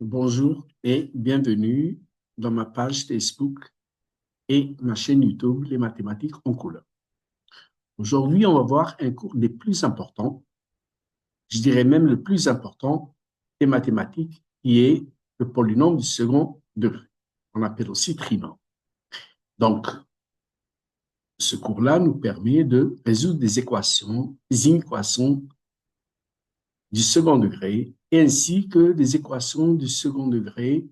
Bonjour et bienvenue dans ma page Facebook et ma chaîne YouTube Les mathématiques en couleur. Aujourd'hui, on va voir un cours des plus importants, je dirais même le plus important des mathématiques, qui est le polynôme du second degré. On appelle aussi trinôme. Donc, ce cours-là nous permet de résoudre des inéquations du second degré, ainsi que des équations du second degré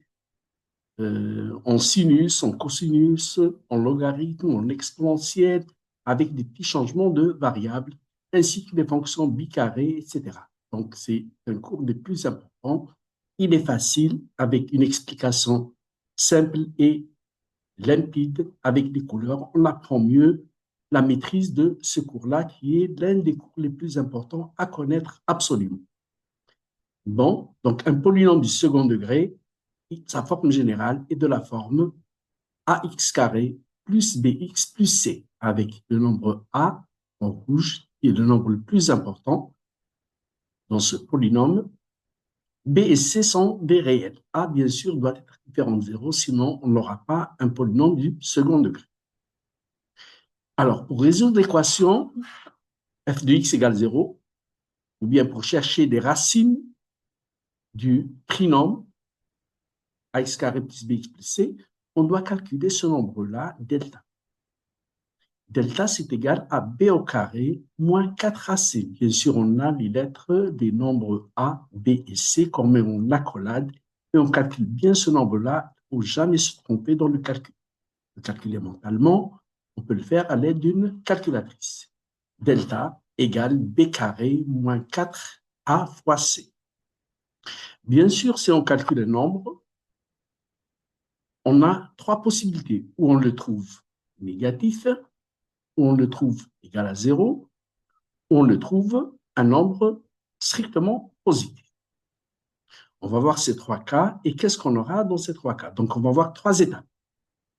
en sinus, en cosinus, en logarithme, en exponentielle, avec des petits changements de variables, ainsi que des fonctions bicarrées, etc. Donc, c'est un cours des plus importants. Il est facile, avec une explication simple et limpide, avec des couleurs. On apprend mieux la maîtrise de ce cours-là, qui est l'un des cours les plus importants à connaître absolument. Bon, donc un polynôme du second degré, sa forme générale est de la forme ax carré plus bx plus c, avec le nombre a en rouge, qui est le nombre le plus important dans ce polynôme. B et c sont des réels. A, bien sûr, doit être différent de 0, sinon on n'aura pas un polynôme du second degré. Alors, pour résoudre l'équation f de x égale 0, ou bien pour chercher des racines du trinôme ax carré plus bx plus c, on doit calculer ce nombre-là, delta. Delta, c'est égal à b au carré moins 4ac. Bien sûr, on a les lettres des nombres a, b et c qu'on met en accolade et on calcule bien ce nombre-là. Il ne faut jamais se tromper dans le calcul. Le calculer mentalement, on peut le faire à l'aide d'une calculatrice. Delta égale b carré moins 4a fois c. Bien sûr, si on calcule un nombre, on a trois possibilités. Où on le trouve négatif, où on le trouve égal à 0, où on le trouve un nombre strictement positif. On va voir ces trois cas et qu'est-ce qu'on aura dans ces trois cas. Donc, on va voir trois étapes.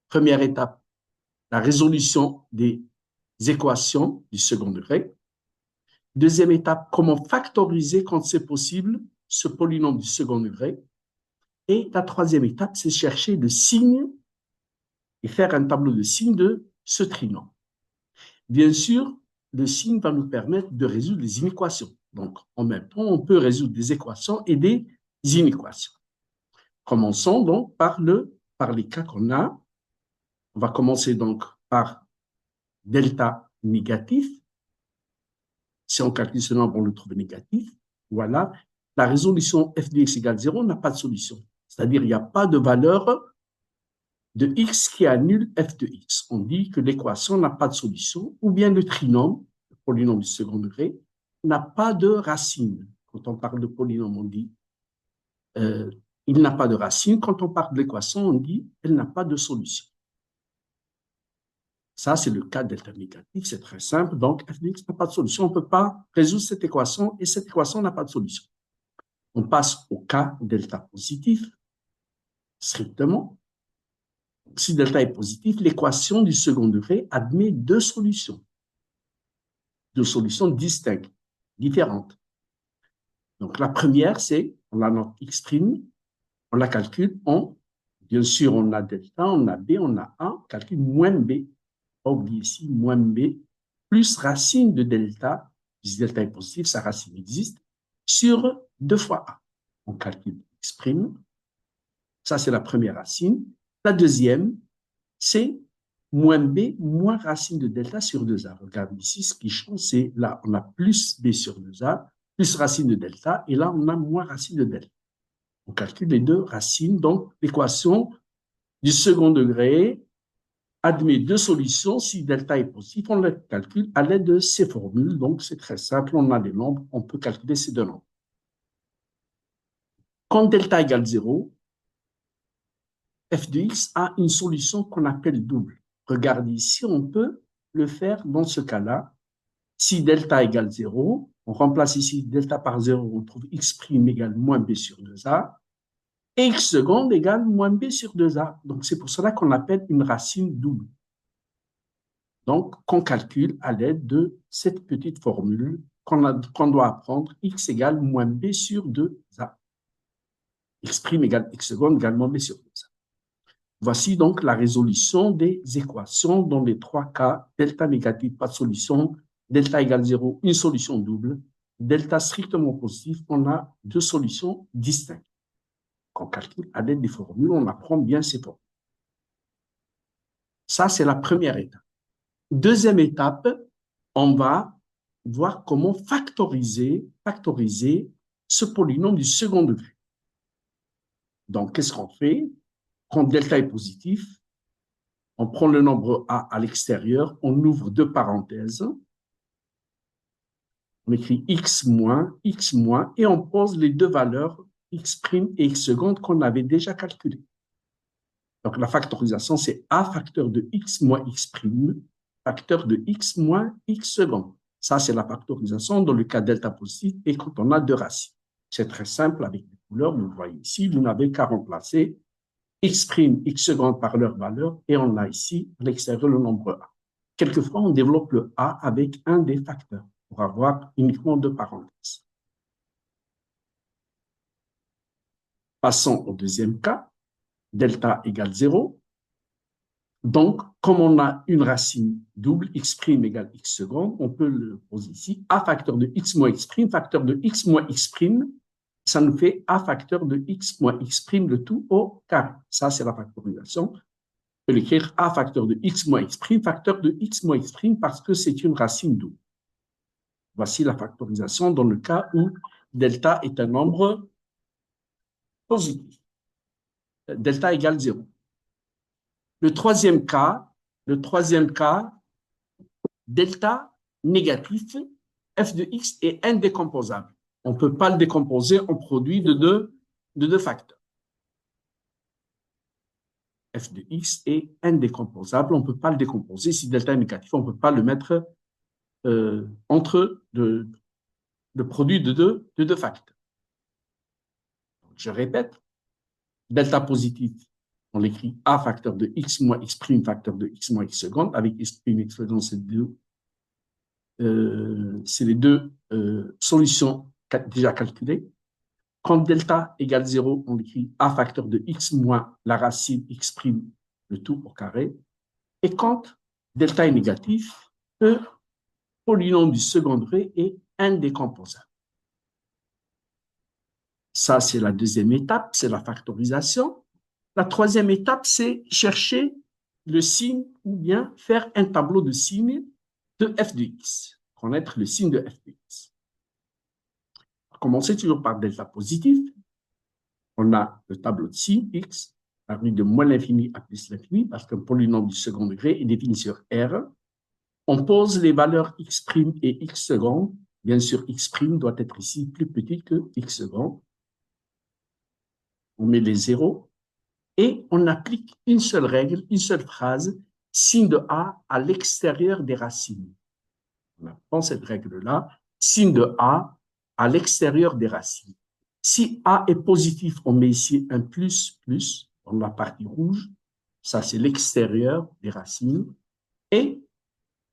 Première étape, la résolution des équations du second degré. Deuxième étape, comment factoriser quand c'est possible ce polynôme du second degré. Et la troisième étape, c'est chercher le signe et faire un tableau de signes de ce trinôme. Bien sûr, le signe va nous permettre de résoudre les inéquations. Donc, en même temps, on peut résoudre des équations et des inéquations. Commençons donc par les cas qu'on a. On va commencer donc par delta négatif. Si on calcule ce nombre, on le trouve négatif. Voilà. La résolution f de x égale 0 n'a pas de solution. C'est-à-dire qu'il n'y a pas de valeur de x qui annule f de x. On dit que l'équation n'a pas de solution, ou bien le trinôme, le polynôme du second degré, n'a pas de racine. Quand on parle de polynôme, on dit il n'a pas de racine. Quand on parle de l'équation, on dit elle n'a pas de solution. Ça, c'est le cas delta négatif, c'est très simple. Donc, f de x n'a pas de solution. On ne peut pas résoudre cette équation et cette équation n'a pas de solution. On passe au cas delta positif, strictement. Si delta est positif, l'équation du second degré admet deux solutions distinctes, différentes. Donc, la première, c'est, on a notre x', on la calcule bien sûr, on a delta, on a b, on a a, on calcule moins b, pas oublier ici, moins b, plus racine de delta, si delta est positif, sa racine existe, sur 2 fois a. On calcule x', ça c'est la première racine. La deuxième, c'est moins b, moins racine de delta sur 2a. Regarde ici, ce qui change, c'est là, on a plus b sur 2a, plus racine de delta, et là, on a moins racine de delta. On calcule les deux racines, donc l'équation du second degré admet deux solutions. Si delta est positif, on le calcule à l'aide de ces formules. Donc, c'est très simple, on a des nombres, on peut calculer ces deux nombres. Quand delta égale 0, f de x a une solution qu'on appelle double. Regardez ici, on peut le faire dans ce cas-là. Si delta égale 0, on remplace ici delta par 0, on trouve x' égale moins b sur 2a, et x seconde égale moins b sur 2a. Donc, c'est pour cela qu'on appelle une racine double. Donc, qu'on calcule à l'aide de cette petite formule qu'on doit apprendre, x égale moins b sur 2a. x' égale x seconde également b sur 2. Voici donc la résolution des équations dans les trois cas. Delta négatif, pas de solution. Delta égale 0, une solution double. Delta strictement positif, on a deux solutions distinctes. Quand on calcule à l'aide des formules, on apprend bien ces formules. Ça, c'est la première étape. Deuxième étape, on va voir comment factoriser ce polynôme du second degré. Donc, qu'est-ce qu'on fait? Quand delta est positif, on prend le nombre a à l'extérieur, on ouvre deux parenthèses, on écrit x moins, et on pose les deux valeurs x' et x seconde qu'on avait déjà calculées. Donc, la factorisation, c'est a facteur de x moins x', facteur de x moins x seconde. Ça, c'est la factorisation dans le cas delta positif et quand on a deux racines. C'est très simple avec les couleurs, vous voyez ici, vous n'avez qu'à remplacer x', x seconde par leur valeur et on a ici à l'extérieur le nombre a. Quelquefois, on développe le a avec un des facteurs pour avoir uniquement deux parenthèses. Passons au deuxième cas, delta égale 0. Donc, comme on a une racine double, x' égale x seconde, on peut le poser ici, a facteur de x moins x', facteur de x moins x', ça nous fait a facteur de x moins x', le tout au carré. Ça, c'est la factorisation. On peut l'écrire a facteur de x moins x', facteur de x moins x', parce que c'est une racine double. Voici la factorisation dans le cas où delta est un nombre positif. Delta égale 0. Le troisième cas, delta négatif, f de x est indécomposable. On ne peut pas le décomposer en produit de deux facteurs. F de x est indécomposable, on ne peut pas le décomposer. Si delta est négatif, on ne peut pas le mettre entre le produit de deux facteurs. Je répète, delta positif, on l'écrit a facteur de x moins x', facteur de x moins x seconde, avec x', x seconde, c'est les deux solutions déjà calculées. Quand delta égale 0, on écrit a facteur de x moins la racine x', le tout au carré. Et quand delta est négatif, le polynôme du second degré est indécomposable. Ça, c'est la deuxième étape, c'est la factorisation. La troisième étape, c'est chercher le signe ou bien faire un tableau de signes de f de x, connaître le signe de f de x. On va commencer toujours par delta positif. On a le tableau de signes x, parmi de moins l'infini à plus l'infini, parce qu'un polynôme du second degré est défini sur R. On pose les valeurs x' et x seconde. Bien sûr, x' doit être ici plus petit que x seconde. On met les zéros et on applique une seule règle, une seule phrase, signe de a à l'extérieur des racines. On apprend cette règle-là, signe de a à l'extérieur des racines. Si a est positif, on met ici un plus, dans la partie rouge. Ça, c'est l'extérieur des racines. Et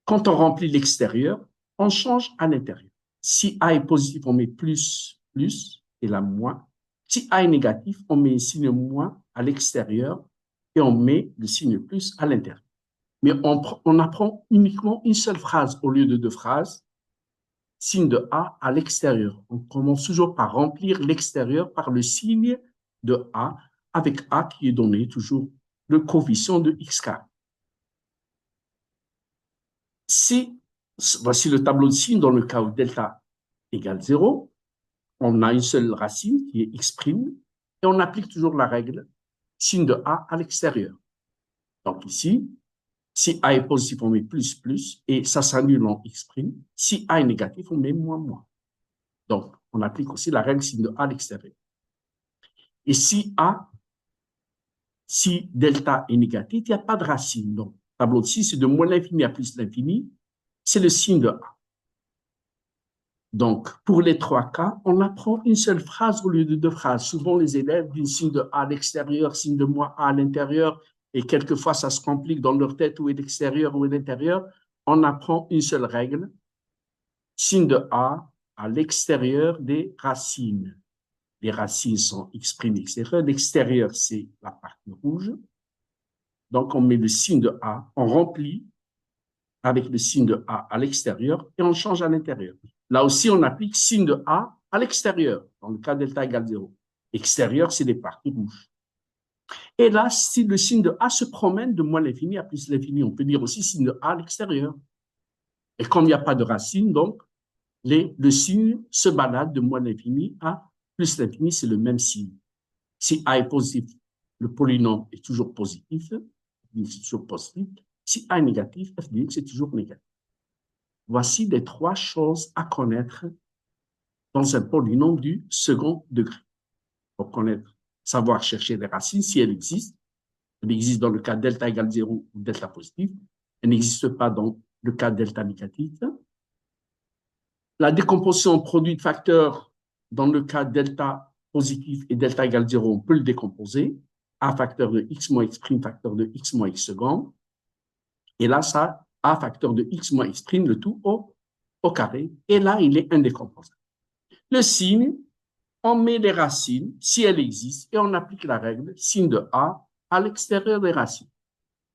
quand on remplit l'extérieur, on change à l'intérieur. Si a est positif, on met plus, et là moins. Si a est négatif, on met un signe moins à l'extérieur et on met le signe plus à l'intérieur. Mais on apprend uniquement une seule phrase au lieu de deux phrases. Signe de a à l'extérieur. On commence toujours par remplir l'extérieur par le signe de a, avec a qui est donné toujours le coefficient de x carré. Si, voici le tableau de signes dans le cas où delta égale 0, on a une seule racine qui est x', et on applique toujours la règle signe de a à l'extérieur. Donc ici, si a est positif, on met plus, et ça s'annule en x'. Si a est négatif, on met moins. Donc, on applique aussi la règle signe de a à l'extérieur. Et si delta est négatif, il n'y a pas de racine. Donc, tableau de 6, c'est de moins l'infini à plus l'infini, c'est le signe de a. Donc, pour les trois cas, on apprend une seule phrase au lieu de deux phrases. Souvent, les élèves disent signe de a à l'extérieur, signe de moins a à l'intérieur, et quelquefois, ça se complique dans leur tête où est l'extérieur, où est l'intérieur. On apprend une seule règle, signe de a à l'extérieur des racines. les racines sont x' extérieur. L'extérieur, c'est la partie rouge. Donc, on met le signe de A, on remplit avec le signe de A à l'extérieur et on change à l'intérieur. Là aussi, on applique signe de A à l'extérieur, dans le cas delta égale 0. Extérieur, c'est les parties rouges. Et là, si le signe de A se promène de moins l'infini à plus l'infini, on peut dire aussi signe de A à l'extérieur. Et comme il n'y a pas de racine, donc, le signe se balade de moins l'infini à plus l'infini, c'est le même signe. Si A est positif, le polynôme est toujours positif, c'est toujours positif. Si A est négatif, f de x est toujours négatif. Voici les trois choses à connaître dans un polynôme du second degré. Pour connaître, savoir chercher les racines, si elles existent. Elle existe dans le cas delta égale 0 ou delta positif. Elle n'existe pas dans le cas delta négatif. La décomposition produit de facteurs dans le cas delta positif et delta égale 0, on peut le décomposer. A facteur de x moins x prime facteur de x moins x second. Et là, ça, A facteur de x moins x prime, le tout au carré. Et là, il est indécomposable. Le signe, on met les racines, si elles existent, et on applique la règle signe de A à l'extérieur des racines.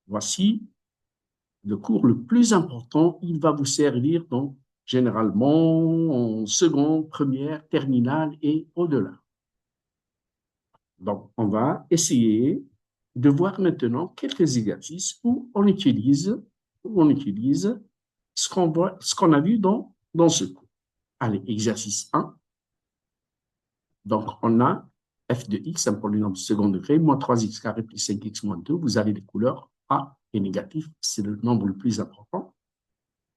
Voici le cours le plus important. Il va vous servir donc généralement en seconde, première, terminale et au-delà. Donc, on va essayer de voir maintenant quelques exercices où on utilise ce qu'on a vu dans ce cours. Allez, exercice 1. Donc, on a f de x, un polynôme de second degré, moins 3x carré plus 5x moins 2. Vous avez les couleurs A et négatif, c'est le nombre le plus important.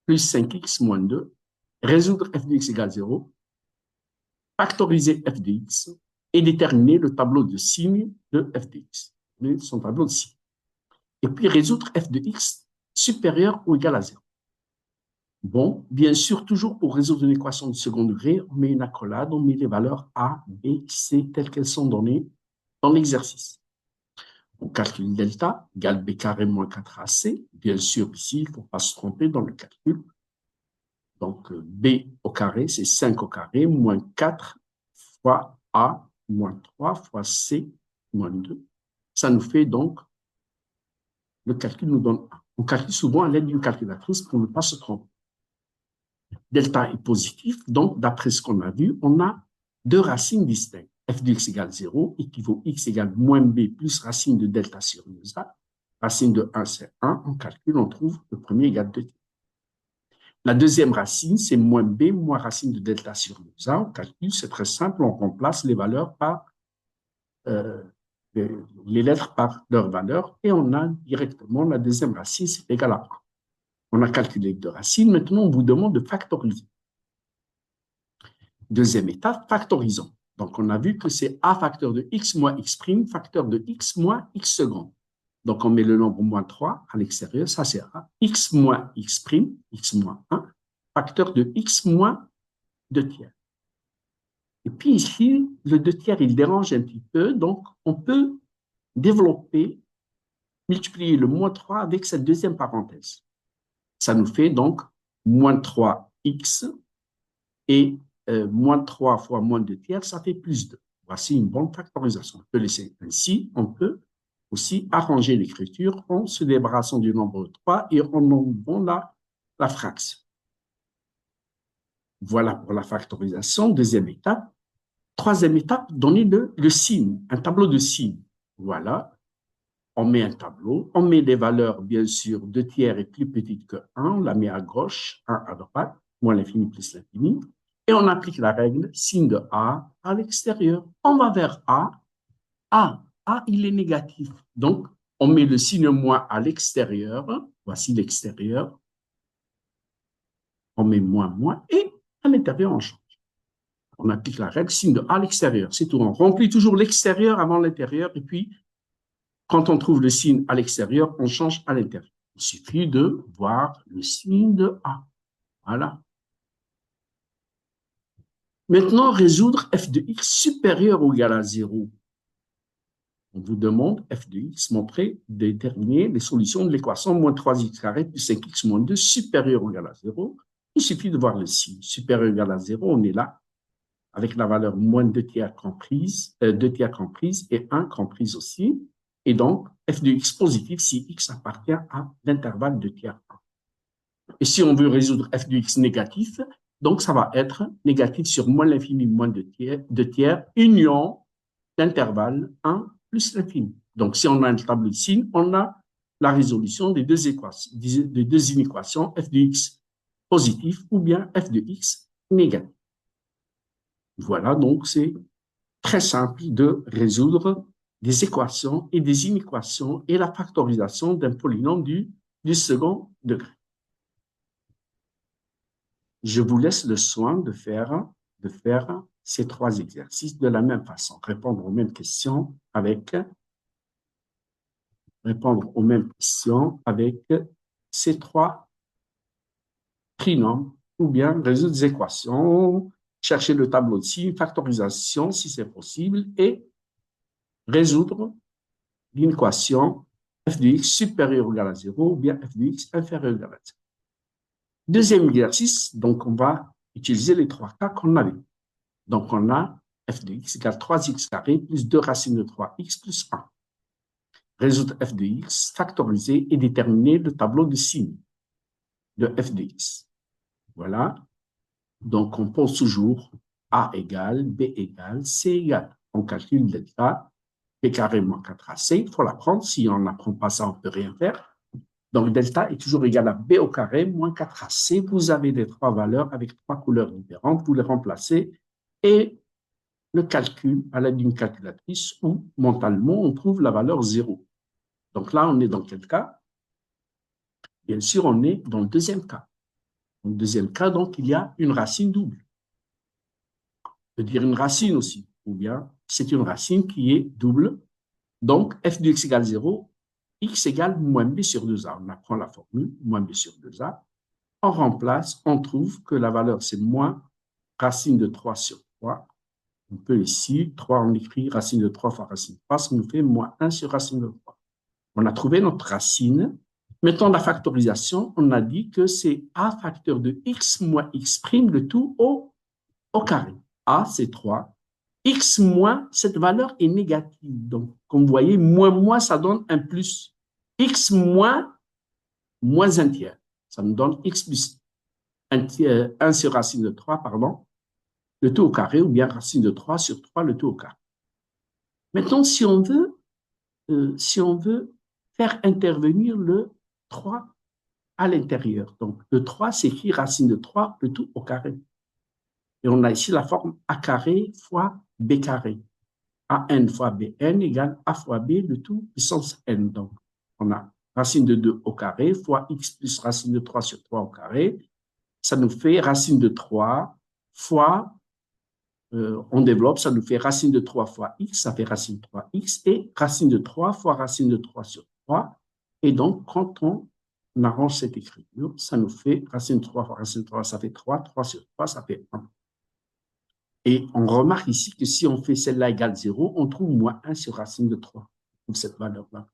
Plus 5x moins 2. Résoudre f de x égale 0. Factoriser f de x et déterminer le tableau de signes de f de x. Son tableau de signes. Et puis résoudre f de x supérieur ou égal à 0. Bon, bien sûr, toujours pour résoudre une équation de second degré, on met une accolade, on met les valeurs A, B, C telles qu'elles sont données dans l'exercice. On calcule delta égale B carré moins 4AC. Bien sûr, ici, il ne faut pas se tromper dans le calcul. Donc, B au carré, c'est 5 au carré, moins 4 fois A, moins 3 fois C, moins 2. Ça nous fait donc, le calcul nous donne 1. On calcule souvent à l'aide d'une calculatrice pour ne pas se tromper. Delta est positif, donc d'après ce qu'on a vu, on a deux racines distinctes. F de x égale 0 équivaut x égale moins b plus racine de delta sur 2a. Racine de 1, c'est 1. On calcule, on trouve le premier égale 2. La deuxième racine, c'est moins b moins racine de delta sur 2a. On calcule, c'est très simple, on remplace les valeurs par les lettres par leur valeur et on a directement la deuxième racine, c'est égal à 1. On a calculé les deux racines. Maintenant, on vous demande de factoriser. Deuxième étape, factorisons. Donc, on a vu que c'est A facteur de x moins x prime, facteur de x moins x second. Donc, on met le nombre moins 3 à l'extérieur, ça c'est A. X moins x prime, x moins 1, facteur de x moins 2 tiers. Et puis ici, le 2 tiers, il dérange un petit peu, donc on peut développer, multiplier le moins 3 avec cette deuxième parenthèse. Ça nous fait donc moins 3x et moins 3 fois moins 2 tiers, ça fait plus 2. Voici une bonne factorisation. On peut laisser ainsi, on peut aussi arranger l'écriture en se débarrassant du nombre 3 et en enlevant la fraction. Voilà pour la factorisation. Deuxième étape. Troisième étape, donner le signe, un tableau de signes. Voilà. On met un tableau, on met des valeurs, bien sûr, 2 tiers est plus petite que 1, on la met à gauche, 1 à droite, moins l'infini plus l'infini, et on applique la règle signe de A à l'extérieur. On va vers A, il est négatif. Donc, on met le signe moins à l'extérieur, voici l'extérieur, on met moins, et à l'intérieur, on change. On applique la règle signe de A à l'extérieur, c'est tout. On remplit toujours l'extérieur avant l'intérieur, et puis, quand on trouve le signe à l'extérieur, on change à l'intérieur. Il suffit de voir le signe de A. Voilà. Maintenant, résoudre f de x supérieur ou égal à 0. On vous demande f de x, montrer, déterminer les solutions de l'équation moins 3x carré plus 5x moins 2 supérieur ou égal à 0. Il suffit de voir le signe supérieur ou égal à 0, on est là. avec la valeur moins 2 tiers comprise, 2 tiers comprise et 1 comprise aussi. Et donc, f de x positif si x appartient à l'intervalle 2 tiers 1. Et si on veut résoudre f de x négatif, donc ça va être négatif sur moins l'infini moins 2 tiers, union d'intervalle 1 plus l'infini. Donc, si on a un tableau de signes, on a la résolution des deux équations, des deux inéquations, f de x positif ou bien f de x négatif. Voilà, donc c'est très simple de résoudre des équations et des inéquations et la factorisation d'un polynôme du second degré. Je vous laisse le soin de faire ces trois exercices de la même façon, répondre aux mêmes questions avec ces trois trinômes ou bien résoudre des équations, chercher le tableau de signes, factorisation si c'est possible et résoudre l'inéquation f de x supérieur ou égal à 0 ou bien f de x inférieur ou égal à 0. Deuxième exercice, donc on va utiliser les trois cas qu'on avait. Donc on a f de x égale 3x carré plus 2 racines de 3x plus 1. Résoudre f de x, factoriser et déterminer le tableau de signes de f de x. Voilà. Donc on pose toujours a égale, b égale, c égale. On calcule delta, b carré moins 4ac. Il faut l'apprendre. Si on n'apprend pas ça, on ne peut rien faire. Donc delta est toujours égal à b au carré moins 4ac. Vous avez les trois valeurs avec trois couleurs différentes. Vous les remplacez et le calcul à l'aide d'une calculatrice où mentalement on trouve la valeur 0. Donc là, on est dans quel cas? Bien sûr, on est dans le deuxième cas. Dans le deuxième cas, donc, il y a une racine double. On peut dire une racine aussi, ou bien c'est une racine qui est double. Donc, f de x égale 0, x égale moins b sur 2a. On apprend la formule, moins b sur 2a. On remplace, on trouve que la valeur, c'est moins racine de 3 sur 3. On peut ici, 3, on écrit racine de 3 fois racine de 3, ça nous fait moins 1 sur racine de 3. On a trouvé notre racine. Mettons la factorisation, on a dit que c'est a facteur de x moins x prime, le tout au carré. A, c'est 3. X moins, cette valeur est négative. Donc, comme vous voyez, moins, ça donne un plus. X moins, moins un tiers. Ça nous donne x plus 1 sur racine de 3, pardon, le tout au carré, ou bien racine de 3 sur 3, le tout au carré. Maintenant, si on veut faire intervenir le 3 à l'intérieur. Donc, le 3 s'écrit racine de 3, le tout au carré. Et on a ici la forme a carré fois b carré. AN fois BN égale A fois B, le tout puissance N. Donc, on a racine de 2 au carré fois x plus racine de 3 sur 3 au carré. Ça nous fait racine de 3 fois, on développe, ça nous fait racine de 3 fois x, ça fait racine de 3x, et racine de 3 fois racine de 3 sur 3. Et donc, quand on arrange cette écriture, ça nous fait racine de 3 fois racine de 3, ça fait 3, 3 sur 3, ça fait 1. Et on remarque ici que si on fait celle-là égale 0, on trouve moins 1 sur racine de 3. Donc, cette valeur-là.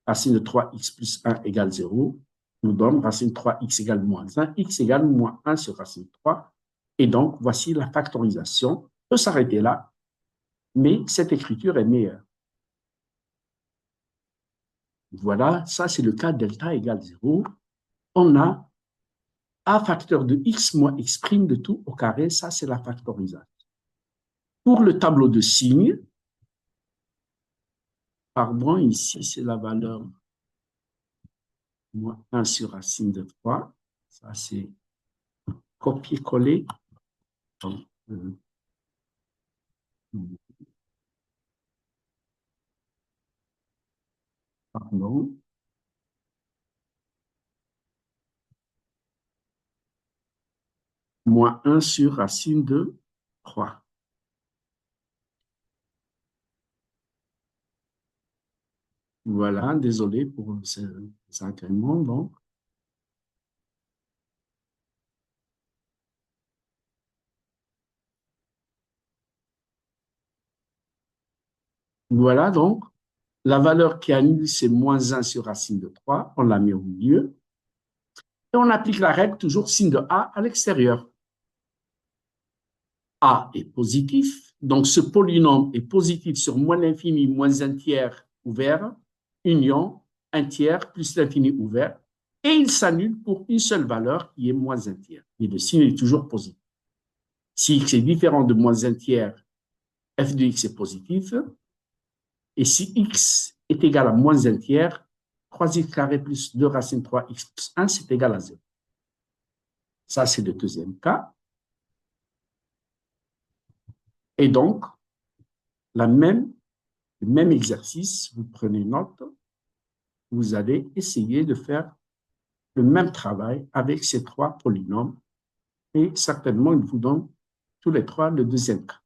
Racine de 3x plus 1 égale 0 nous donne racine de 3x égale moins 1, x égale moins 1 sur racine de 3. Et donc, voici la factorisation. On peut s'arrêter là, mais cette écriture est meilleure. Voilà, ça c'est le cas delta égale 0. On a a facteur de x moins x prime de tout au carré, ça c'est la factorisation. Pour le tableau de signes, pardon, ici c'est la valeur moins 1 sur racine de 3. Ça c'est copier-coller. Pardon. Moins 1 sur racine de 3. Voilà, désolé pour ces incréments. Donc. Voilà, donc, la valeur qui annule, c'est moins 1 sur racine de 3. On l'a mis au milieu. Et on applique la règle toujours signe de A à l'extérieur. A est positif, donc ce polynôme est positif sur moins l'infini moins un tiers ouvert, union un tiers plus l'infini ouvert, et il s'annule pour une seule valeur qui est moins un tiers. Et le signe est toujours positif. Si x est différent de moins un tiers, f de x est positif, et si x est égal à moins un tiers, 3x carré plus 2 racine 3x plus 1, c'est égal à 0. Ça, c'est le deuxième cas. Et donc, le même exercice, vous prenez note, vous allez essayer de faire le même travail avec ces trois polynômes et certainement, il vous donne tous les trois le deuxième cas.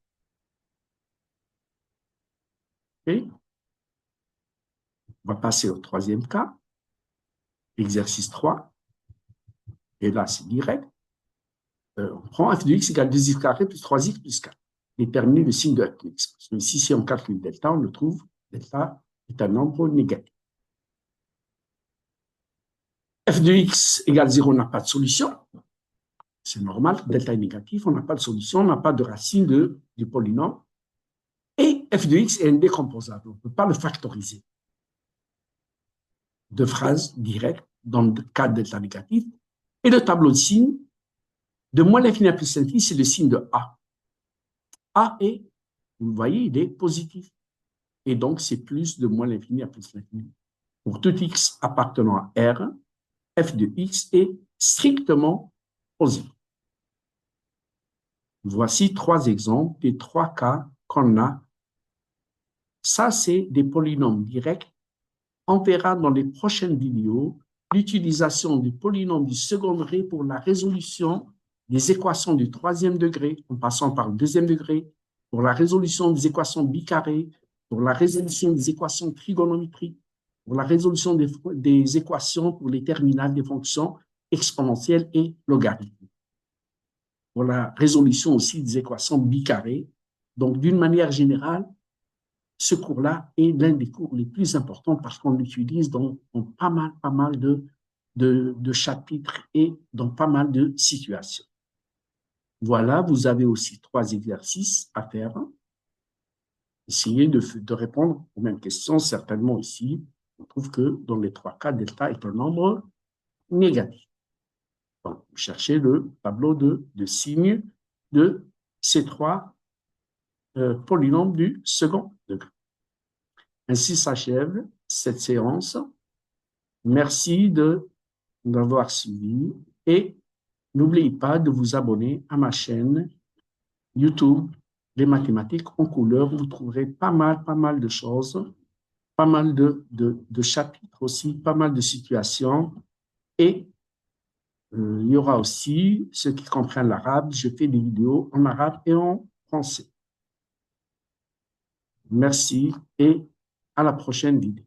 Okay? On va passer au troisième cas, exercice 3. Et là, c'est direct. On prend f de x égale 2x carré plus 3x plus 4. Déterminer le signe de f de x. Parce que ici, si on calcule delta, on le trouve, delta est un nombre négatif. F de x égale 0 n'a pas de solution. C'est normal, delta est négatif, on n'a pas de solution, on n'a pas de racine du polynôme. Et f de x est indécomposable, on ne peut pas le factoriser. De phrases directes dans le cas de delta négatif. Et le tableau de signes, de moins l'infini à plus l'infini, c'est le signe de A. A est, vous voyez, il est positif. Et donc, c'est plus de moins l'infini à plus l'infini. Pour tout x appartenant à R, f de x est strictement positif. Voici trois exemples des trois cas qu'on a. Ça, c'est des polynômes directs. On verra dans les prochaines vidéos l'utilisation du polynôme du second degré pour la résolution des équations du troisième degré, en passant par le deuxième degré, pour la résolution des équations bicarrées, pour la résolution des équations trigonométriques, pour la résolution des équations pour les terminales des fonctions exponentielles et logarithmiques, pour la résolution aussi des équations bicarrées. Donc, d'une manière générale, ce cours-là est l'un des cours les plus importants parce qu'on l'utilise dans pas mal de chapitres et dans pas mal de situations. Voilà, vous avez aussi trois exercices à faire. Essayez de répondre aux mêmes questions. Certainement ici, on trouve que dans les trois cas, delta est un nombre négatif. Donc, vous cherchez le tableau de signes de ces trois polynômes du second degré. Ainsi s'achève cette séance. Merci d'avoir suivi et n'oubliez pas de vous abonner à ma chaîne YouTube, les mathématiques en couleur. Vous trouverez pas mal de choses, pas mal de chapitres aussi, pas mal de situations. Et il y aura aussi ceux qui comprennent l'arabe. Je fais des vidéos en arabe et en français. Merci et à la prochaine vidéo.